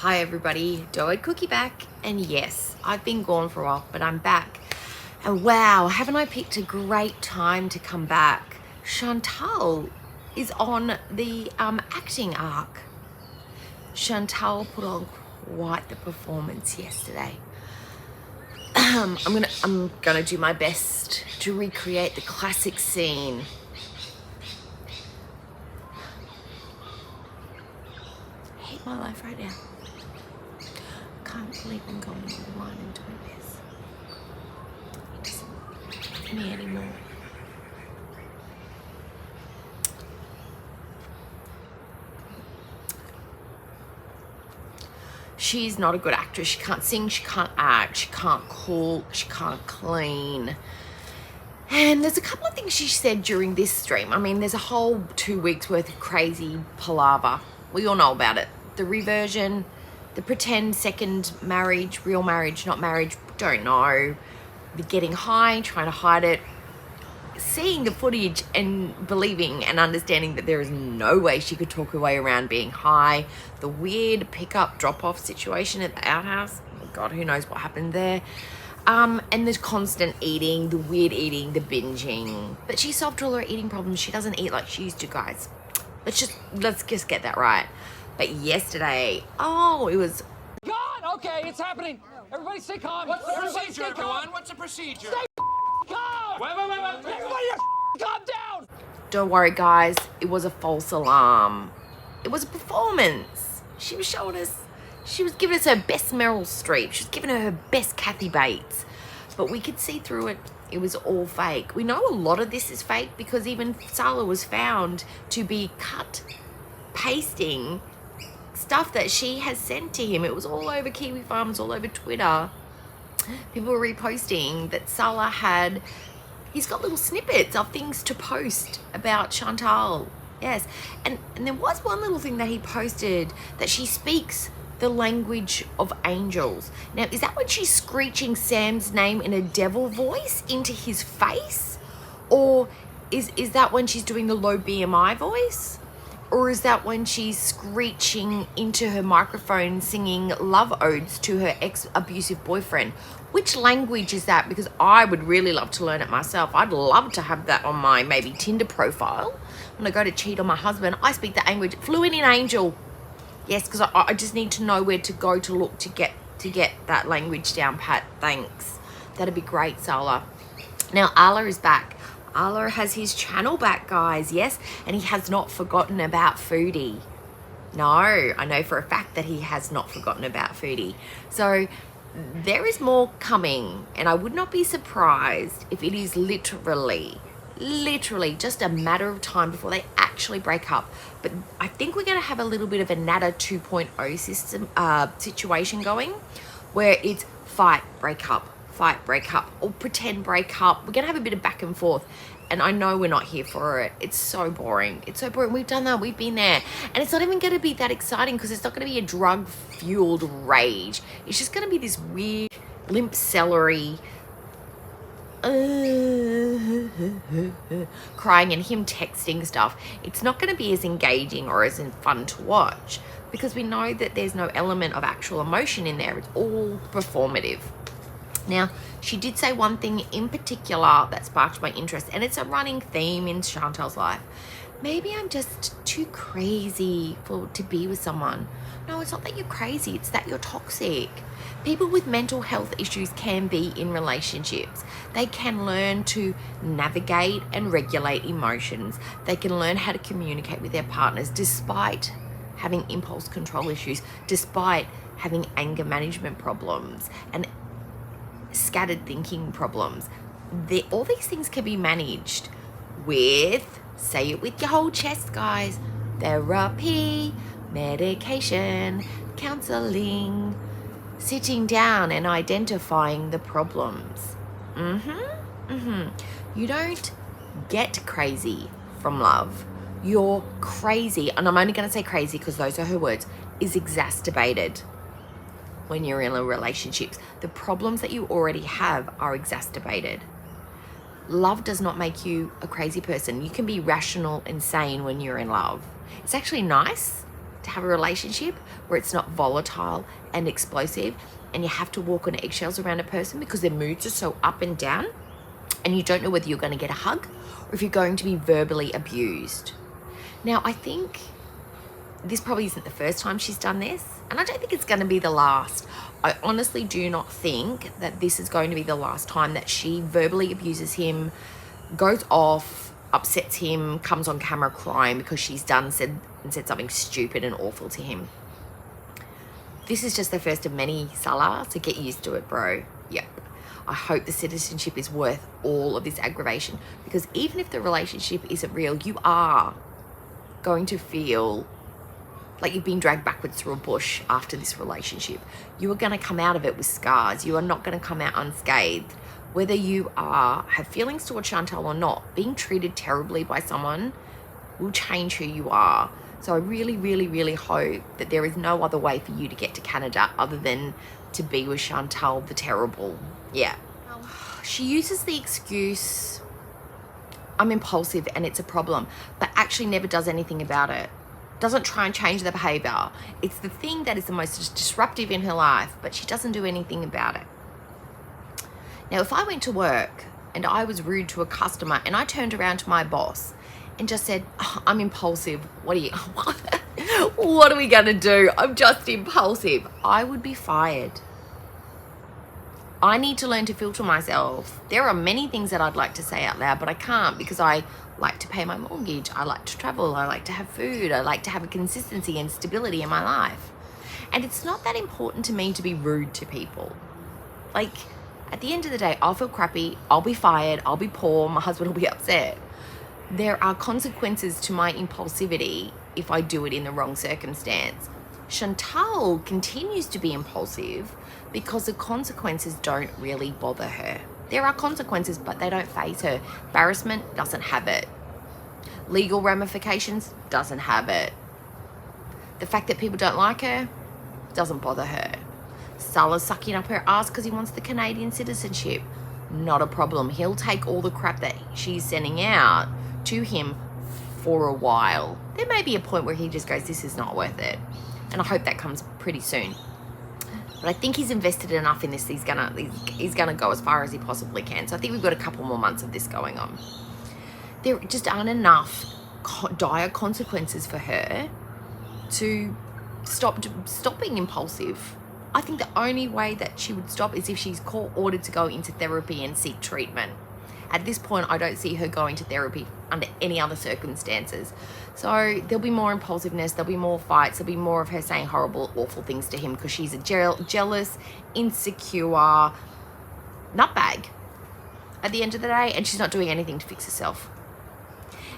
Hi everybody, Dough Cookie back, and yes, I've been gone for a while, but I'm back. And wow, haven't I picked a great time to come back? Chantal is on the acting arc. Chantal put on quite the performance yesterday. I'm gonna do my best to recreate the classic scene. I hate my life right now. Can't believe I'm going online and doing this. It doesn't love me anymore. She's not a good actress. She can't sing, she can't act, she can't cook, she can't clean. And there's a couple of things she said during this stream. I mean, there's a whole 2 weeks worth of crazy palaver. We all know about it. The reversion, the pretend second marriage, real marriage, not marriage, don't know. The getting high, trying to hide it. Seeing the footage and believing and understanding that there is no way she could talk her way around being high. The weird pick-up, drop-off situation at the outhouse. Oh God, who knows what happened there. And the constant eating, the weird eating, the binging. But she solved all her eating problems. She doesn't eat like she used to, guys. Let's just get that right. But yesterday, it was... God, okay, it's happening. Everybody stay calm. What's the procedure, everyone? What's the procedure? Stay calm. Wait. Everybody calm down. Don't worry, guys. It was a false alarm. It was a performance. She was showing us... She was giving us her best Meryl Streep. She was giving her best Kathy Bates. But we could see through it. It was all fake. We know a lot of this is fake because even Sala was found to be pasting stuff that she has sent to him. It was all over Kiwi Farms, all over Twitter. People were reposting that Sala he's got little snippets of things to post about Chantal. Yes. And there was one little thing that he posted that she speaks the language of angels. Now, is that when she's screeching Sam's name in a devil voice into his face? Or is that when she's doing the low BMI voice? Or is that when she's screeching into her microphone singing love odes to her ex-abusive boyfriend? Which language is that? Because I would really love to learn it myself. I'd love to have that on my maybe Tinder profile. When I go to cheat on my husband, I speak the language fluent in angel. Yes, because I just need to know where to go to look to get that language down pat. Thanks. That'd be great, Sala. Now, Ala is back. Ala has his channel back, guys. Yes, and he has not forgotten about Foodie. No, I know for a fact that he has not forgotten about Foodie. So there is more coming, and I would not be surprised if it is literally just a matter of time before they actually break up. But I think we're going to have a little bit of a Nada 2.0 situation going, where it's fight, break up, or pretend break up. We're going to have a bit of back and forth. And I know we're not here for it. It's so boring. We've done that. We've been there. And it's not even going to be that exciting because it's not going to be a drug-fueled rage. It's just going to be this weird, limp celery, crying and him texting stuff. It's not going to be as engaging or as fun to watch because we know that there's no element of actual emotion in there. It's all performative. Now, she did say one thing in particular that sparked my interest, and it's a running theme in Chantal's life. Maybe I'm just too crazy to be with someone. No, it's not that you're crazy. It's that you're toxic. People with mental health issues can be in relationships. They can learn to navigate and regulate emotions. They can learn how to communicate with their partners despite having impulse control issues, despite having anger management problems and scattered thinking problems. All these things can be managed with, say it with your whole chest, guys, therapy, medication, counseling, sitting down and identifying the problems. You don't get crazy from love. You're crazy, and I'm only going to say crazy because those are her words, is exacerbated when you're in a relationship. The problems that you already have are exacerbated. Love does not make you a crazy person. You can be rational and sane when you're in love. It's actually nice to to have a relationship where it's not volatile and explosive and you have to walk on eggshells around a person because their moods are so up and down and you don't know whether you're going to get a hug or if you're going to be verbally abused. Now, I think this probably isn't the first time she's done this, and I don't think it's going to be the last. I honestly do not think that this is going to be the last time that she verbally abuses him, goes off, upsets him, comes on camera crying because she's said something stupid and awful to him. This is just the first of many, Salah, so get used to it, bro. Yep. I hope the citizenship is worth all of this aggravation, because even if the relationship isn't real, you are going to feel like you've been dragged backwards through a bush after this relationship. You are going to come out of it with scars. You are not going to come out unscathed. Whether you have feelings towards Chantal or not, being treated terribly by someone will change who you are. So I really, really, really hope that there is no other way for you to get to Canada other than to be with Chantal the Terrible. Yeah. She uses the excuse, I'm impulsive and it's a problem, but actually never does anything about it. Doesn't try and change the behavior. It's the thing that is the most disruptive in her life, but she doesn't do anything about it. Now, if I went to work and I was rude to a customer and I turned around to my boss and just said, oh, I'm impulsive, what are we gonna do? I'm just impulsive. I would be fired. I need to learn to filter myself. There are many things that I'd like to say out loud, but I can't because I like to pay my mortgage. I like to travel. I like to have food. I like to have a consistency and stability in my life. And it's not that important to me to be rude to people. Like, at the end of the day, I'll feel crappy. I'll be fired. I'll be poor. My husband will be upset. There are consequences to my impulsivity if I do it in the wrong circumstance. Chantal continues to be impulsive because the consequences don't really bother her. There are consequences, but they don't faze her. Embarrassment, doesn't have it. Legal ramifications, doesn't have it. The fact that people don't like her, doesn't bother her. Salah's sucking up her ass because he wants the Canadian citizenship. Not a problem. He'll take all the crap that she's sending out to him for a while. There may be a point where he just goes, this is not worth it. And I hope that comes pretty soon. But I think he's invested enough in this. He's gonna go as far as he possibly can. So I think we've got a couple more months of this going on. There just aren't enough dire consequences for her to stop being impulsive. I think the only way that she would stop is if she's ordered to go into therapy and seek treatment. At this point, I don't see her going to therapy under any other circumstances. So there'll be more impulsiveness, there'll be more fights, there'll be more of her saying horrible, awful things to him because she's a jealous, insecure nutbag at the end of the day, and she's not doing anything to fix herself.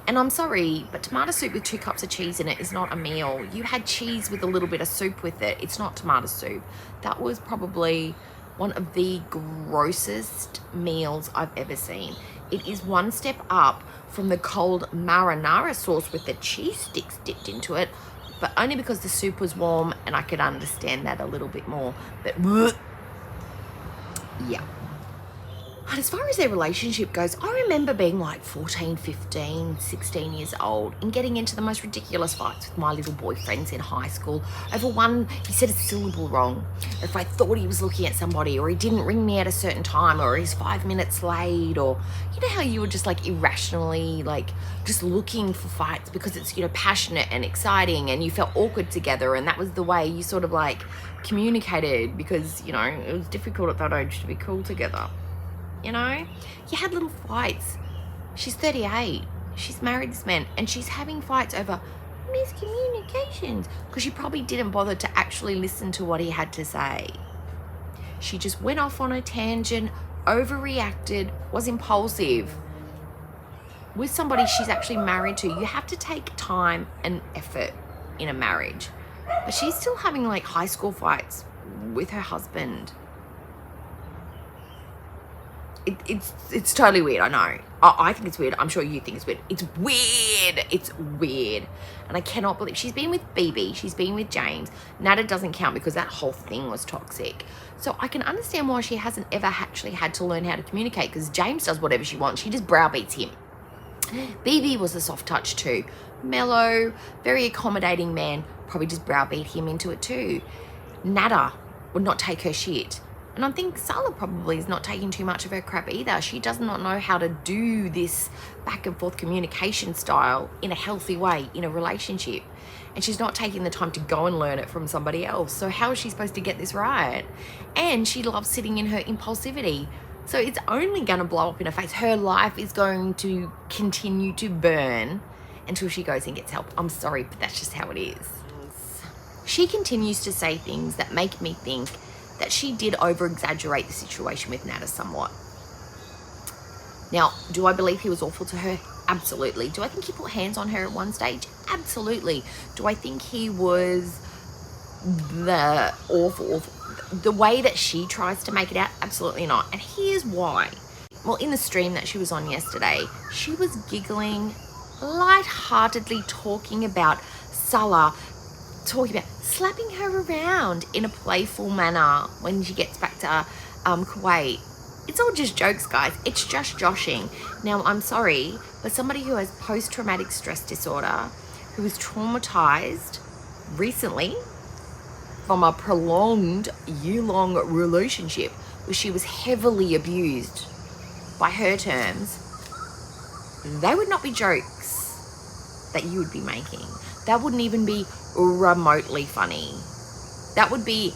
And I'm sorry, but tomato soup with 2 cups of cheese in it is not a meal. You had cheese with a little bit of soup with it. It's not tomato soup. That was probably one of the grossest meals I've ever seen. It is one step up from the cold marinara sauce with the cheese sticks dipped into it, but only because the soup was warm and I could understand that a little bit more. But yeah. And as far as their relationship goes, I remember being like 14, 15, 16 years old and getting into the most ridiculous fights with my little boyfriends in high school over one, he said a syllable wrong. If I thought he was looking at somebody, or he didn't ring me at a certain time, or he's 5 minutes late, or you know how you were just like irrationally like just looking for fights because it's, you know, passionate and exciting and you felt awkward together, and that was the way you sort of like communicated because, you know, it was difficult at that age to be cool together. You know, you had little fights. She's 38. She's married this man, and she's having fights over miscommunications because she probably didn't bother to actually listen to what he had to say. She just went off on a tangent, overreacted, was impulsive. With somebody she's actually married to, you have to take time and effort in a marriage. But she's still having like high school fights with her husband. It's totally weird, I know. I think it's weird. I'm sure you think it's weird. It's weird. It's weird. And I cannot believe she's been with BB. She's been with James. Nada doesn't count because that whole thing was toxic. So I can understand why she hasn't ever actually had to learn how to communicate, because James does whatever she wants. She just browbeats him. BB was a soft touch too. Mellow, very accommodating man. probably just browbeat him into it too. Nada would not take her shit. And I think Sala probably is not taking too much of her crap either. She does not know how to do this back and forth communication style in a healthy way in a relationship. And she's not taking the time to go and learn it from somebody else. So how is she supposed to get this right? And she loves sitting in her impulsivity. So it's only going to blow up in her face. Her life is going to continue to burn until she goes and gets help. I'm sorry, but that's just how it is. She continues to say things that make me think that she did over-exaggerate the situation with Nada somewhat. Now, do I believe he was awful to her? Absolutely. Do I think he put hands on her at one stage? Absolutely. Do I think he was the awful, the way that she tries to make it out? Absolutely not. And here's why. Well, in the stream that she was on yesterday, she was giggling, lightheartedly talking about Sala, talking about slapping her around in a playful manner when she gets back to Kuwait. It's all just jokes, guys. It's just joshing. Now, I'm sorry, but somebody who has post-traumatic stress disorder, who was traumatized recently from a prolonged year-long relationship where she was heavily abused, by her terms, they would not be jokes that you would be making. That wouldn't even be remotely funny. That would be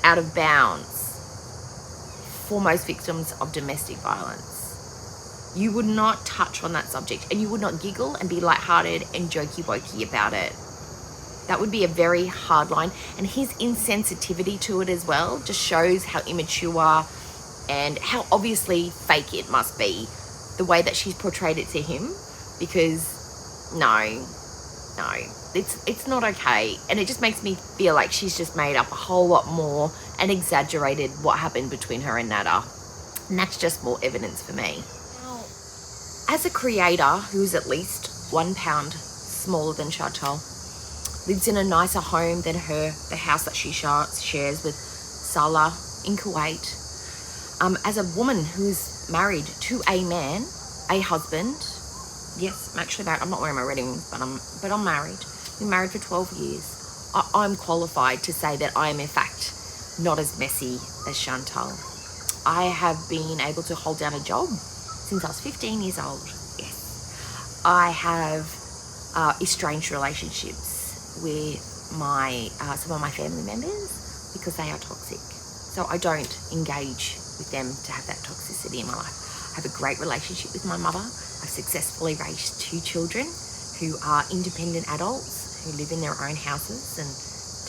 out of bounds for most victims of domestic violence. You would not touch on that subject, and you would not giggle and be lighthearted and jokey-wokey about it. That would be a very hard line. And his insensitivity to it as well just shows how immature and how obviously fake it must be, the way that she's portrayed it to him, because no, it's not okay. And it just makes me feel like she's just made up a whole lot more and exaggerated what happened between her and Nada. And that's just more evidence for me. Now, as a creator who's at least 1 pound smaller than Chantal, lives in a nicer home than the house that she shares with Sala in Kuwait, as a woman who's married to a man, a husband, yes, I'm actually married. I'm not wearing my wedding ring, but I'm married. Been married for 12 years. I'm qualified to say that I am in fact not as messy as Chantal. I have been able to hold down a job since I was 15 years old. Yes. I have estranged relationships with some of my family members because they are toxic. So I don't engage with them to have that toxicity in my life. I have a great relationship with my mother. I've successfully raised 2 children who are independent adults who live in their own houses and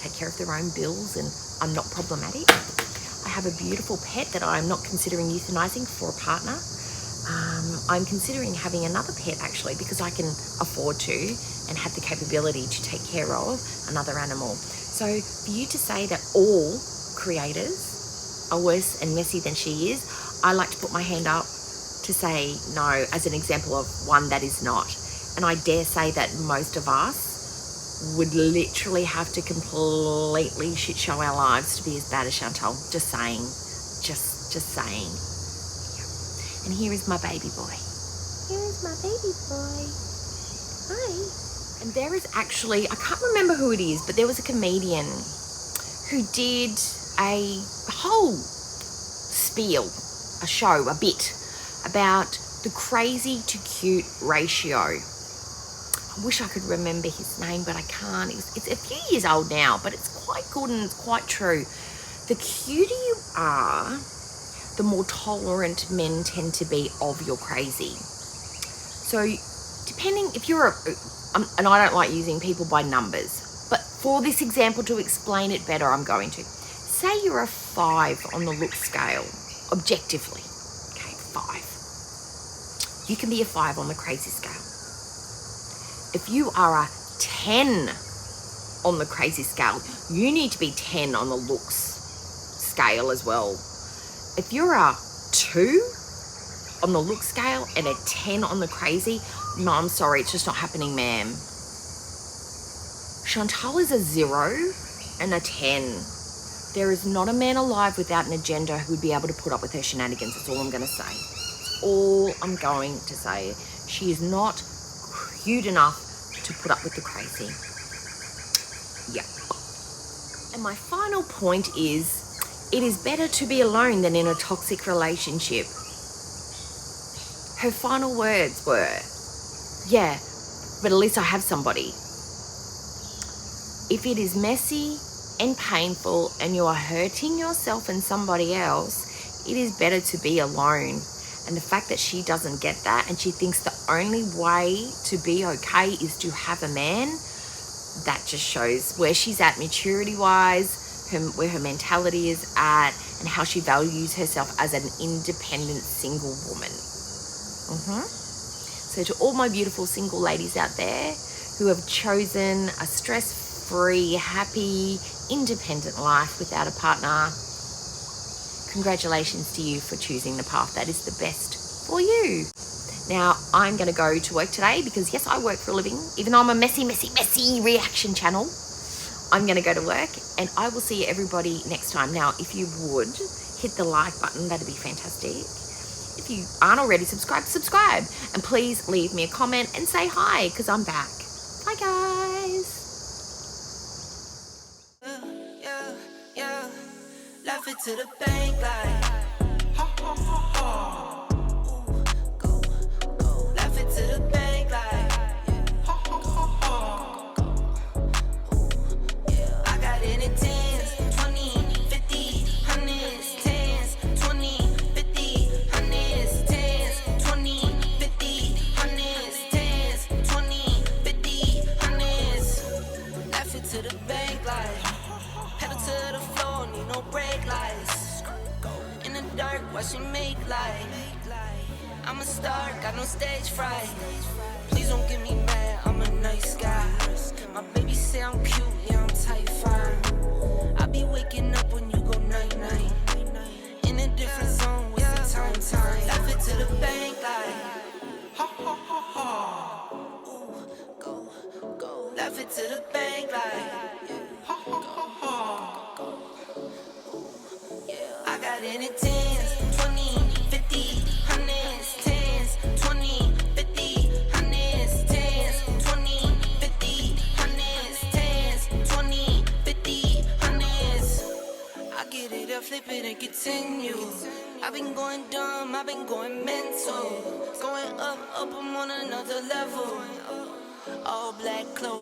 take care of their own bills, and I'm not problematic. I have a beautiful pet that I'm not considering euthanizing for a partner. I'm considering having another pet actually, because I can afford to and have the capability to take care of another animal. So for you to say that all creators are worse and messy than she is, I like to put my hand up to say no, as an example of one that is not. And I dare say that most of us would literally have to completely shit show our lives to be as bad as Chantal. Just saying. Just saying. Yeah. And here is my baby boy. Here is my baby boy. Hi. And there is actually, I can't remember who it is, but there was a comedian who did a whole spiel, a show, a bit about the crazy to cute ratio. I wish I could remember his name, but I can't. It's a few years old now, but it's quite good and it's quite true. The cuter you are, the more tolerant men tend to be of your crazy. So depending, if you're and I don't like using people by numbers, but for this example to explain it better, I'm going to. Say you're a 5 on the look scale, objectively. Okay, 5. You can be a 5 on the crazy scale. If you are a 10 on the crazy scale, you need to be 10 on the looks scale as well. If you're a 2 on the look scale and a 10 on the crazy, no, I'm sorry, it's just not happening, ma'am. Chantal is a 0 and a 10. There is not a man alive without an agenda who would be able to put up with her shenanigans. That's all I'm going to say. That's all I'm going to say. She is not cute enough to put up with the crazy. Yeah. And my final point is, it is better to be alone than in a toxic relationship. Her final words were, yeah, but at least I have somebody. If it is messy and painful and you are hurting yourself and somebody else, it is better to be alone. And the fact that she doesn't get that and she thinks the only way to be okay is to have a man, that just shows where she's at maturity-wise, where her mentality is at, and how she values herself as an independent single woman. So to all my beautiful single ladies out there who have chosen a stress-free, happy, independent life without a partner, congratulations to you for choosing the path that is the best for you. Now, I'm going to go to work today because, yes, I work for a living. Even though I'm a messy reaction channel, I'm going to go to work, and I will see everybody next time. Now, if you would hit the like button, that'd be fantastic. If you aren't already subscribed, subscribe. And please leave me a comment and say hi, because I'm back. Bye, guys. Yeah. Laugh it to the bank like ha ha ha ha. Ooh, go. Laugh it to the bank like ha ha ha ha. Ooh, yeah. I got it in tens, 20, 50, hundreds, tens, 20, 50, hundreds, tens, 20, 50, hundreds, tens, 20, 50, hundreds. Laugh it to the bank like pedal to the floor, need no brake lights. In the dark, watch it make light. I'm a star, got no stage fright. Please don't get me mad, I'm a nice guy. My baby say I'm cute, yeah, I'm type 5. I be waking up when you go night-night. In a different zone, what's the time? Laugh it to the bank like ha ha ha ha. Ooh, go. Laugh it to the bank like ha ha ha ha. I got it in tens, 20, 50, hundreds, tens, 20, 50, hundreds, tens, 20, 50, hundreds, tens, 20, 50, hundreds. I get it, I flip it and continue. I've been going dumb, I've been going mental. Going up, I'm on another level. All black clothes.